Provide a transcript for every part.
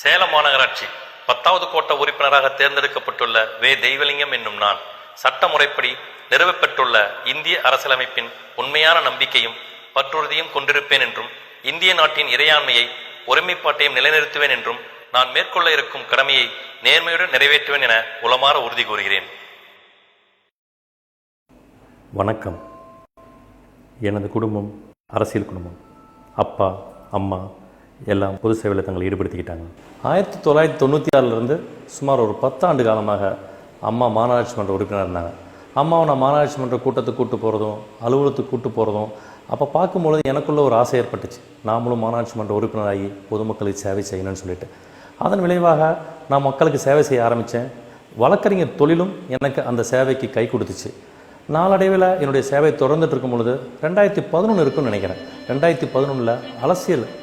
சேலம் மாநகராட்சி 10வது கோட்ட உறுப்பினராக தேர்ந்தெடுக்கப்பட்டுள்ள வே. தெய்வலிங்கம் என்னும் நான் சட்ட முறைப்படி நிறுவப்பெற்றுள்ள இந்திய அரசியலமைப்பின் உண்மையான நம்பிக்கையும் பற்றுறுதியும் கொண்டிருப்பேன் என்றும் இந்திய நாட்டின் இறையாண்மையை ஒருமைப்பாட்டையும் நிலைநிறுத்துவேன் என்றும் நான் மேற்கொள்ள இருக்கும் கடமையை நேர்மையுடன் நிறைவேற்றுவேன் என உளமாற உறுதி கூறுகிறேன். வணக்கம். எனது குடும்பம் அரசியல் குடும்பம். அப்பா அம்மா எல்லாம் பொது சேவையில் தங்களை ஈடுபடுத்திக்கிட்டாங்க. 1996 சுமார் ஒரு 10 ஆண்டு காலமாக அம்மா மாநகராட்சி மன்ற உறுப்பினர் இருந்தாங்க. அம்மாவை நான் மாநகராட்சி மன்ற கூட்டத்துக்கு கூட்டு போகிறதும் அலுவலகத்துக்கு கூட்டு போகிறதும் அப்போ பார்க்கும்பொழுது எனக்குள்ள ஒரு ஆசை ஏற்பட்டுச்சு. நாமளும் மாநகராட்சி மன்ற உறுப்பினராகி பொதுமக்களுக்கு சேவை செய்யணும்னு சொல்லிட்டு அதன் விளைவாக நான் மக்களுக்கு சேவை செய்ய ஆரம்பித்தேன். வழக்கறிஞர் தொழிலும் எனக்கு அந்த சேவைக்கு கை கொடுத்துச்சு. நாளடைவில் என்னுடைய சேவை தொடர்ந்துட்டு இருக்கும் பொழுது 2011 இருக்குன்னு நினைக்கிறேன். 2011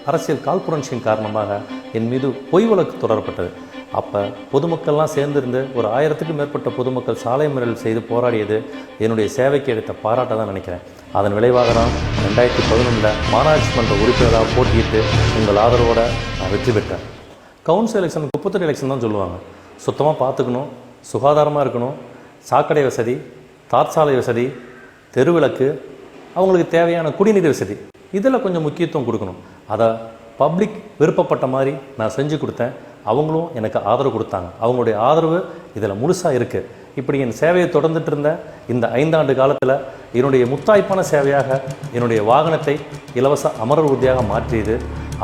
அரசியல் காழ்ப்புணர்ச்சியின் காரணமாக என் மீது பொய் வழக்கு தொடரப்பட்டது. அப்போ பொதுமக்கள்லாம் சேர்ந்திருந்து ஒரு 1000க்கும் மேற்பட்ட பொதுமக்கள் சாலை மறியல் செய்து போராடியது என்னுடைய சேவைக்கு எடுத்த பாராட்ட தான் நினைக்கிறேன். அதன் விளைவாக தான் 2011 மாநகராட்சி மன்ற உறுப்பினராக போட்டியிட்டு உங்கள் ஆதரவோடு நான் வெற்றி பெற்றேன். கவுன்சில் எலெக்ஷன் குப்பத்தொட்டி எலெக்ஷன் தான் சொல்லுவாங்க. சுத்தமாக பார்த்துக்கணும், சுகாதாரமாக இருக்கணும், சாக்கடை வசதி, தார்சாலை வசதி, தெருவிளக்கு, அவங்களுக்கு தேவையான குடிநீர் வசதி, இதில் கொஞ்சம் முக்கியத்துவம் கொடுக்கணும். அதை பப்ளிக் விருப்பப்பட்ட மாதிரி நான் செஞ்சு கொடுத்தேன். அவங்களும் எனக்கு ஆதரவு கொடுத்தாங்க. அவங்களுடைய ஆதரவு இதில் முழுசாக இருக்குது. இப்படி என் சேவையை தொடர்ந்துட்டு இருந்த இந்த 5 ஆண்டு காலத்தில் என்னுடைய முத்தாய்ப்பான சேவையாக என்னுடைய வாகனத்தை இலவச அமரர் ஊர்தியாக மாற்றியது.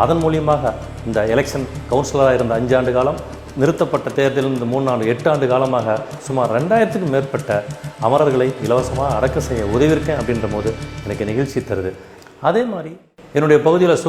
அதன் மூலியமாக இந்த எலெக்ஷன் கவுன்சிலராக இருந்த 5 ஆண்டு காலம், நிறுத்தப்பட்ட தேர்தலில் இந்த 3 ஆண்டு 8 ஆண்டு காலமாக சுமார் 2000க்கும் மேற்பட்ட அமரர்களை இலவசமாக அடக்க செய்ய உதவியிருக்கேன். அப்படின்ற போது எனக்கு நிகழ்ச்சி தருது. அதே மாதிரி என்னுடைய பகுதியில்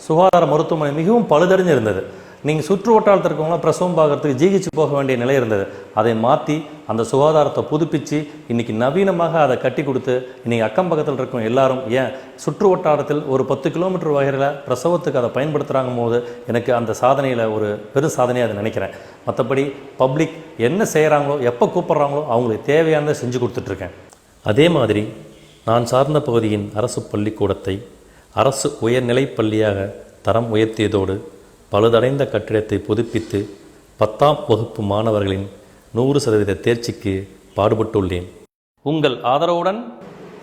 சுகாதார மருத்துவமனை மிகவும் பழுதறிஞ்சு இருந்தது. நீங்கள் சுற்று வட்டாரத்தில் இருக்கவங்களாம் பிரசவம் பார்க்கறதுக்கு ஜிஹெச் போக வேண்டிய நிலை இருந்தது. அதை மாற்றி அந்த சுகாதாரத்தை புதுப்பித்து இன்றைக்கி நவீனமாக அதை கட்டி கொடுத்து இன்றைக்கி அக்கம் பக்கத்தில் இருக்கவங்க எல்லாரும் ஏன் சுற்று வட்டாரத்தில் ஒரு 10 கிலோமீட்டர் வகையில் பிரசவத்துக்கு அதை பயன்படுத்துகிறாங்க போது எனக்கு அந்த சாதனையில் ஒரு பெரும் சாதனையாக அதை நினைக்கிறேன். மற்றபடி பப்ளிக் என்ன செய்கிறாங்களோ, எப்போ கூப்பிட்றாங்களோ அவங்களுக்கு தேவையானதை செஞ்சு கொடுத்துட்ருக்கேன். அதே மாதிரி நான் சார்ந்த பகுதியின் அரசு பள்ளிக்கூடத்தை அரசு உயர்நிலைப் பள்ளியாக தரம் உயர்த்தியதோடு பழுதடைந்த கட்டிடத்தை புதுப்பித்து 10ஆம் வகுப்பு மாணவர்களின் 100% தேர்ச்சிக்கு பாடுபட்டுள்ளேன். உங்கள் ஆதரவுடன்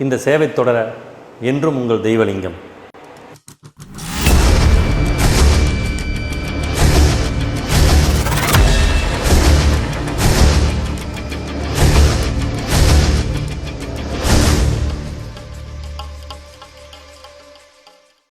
இந்த சேவை தொடர என்றும் உங்கள் தெய்வலிங்கம்.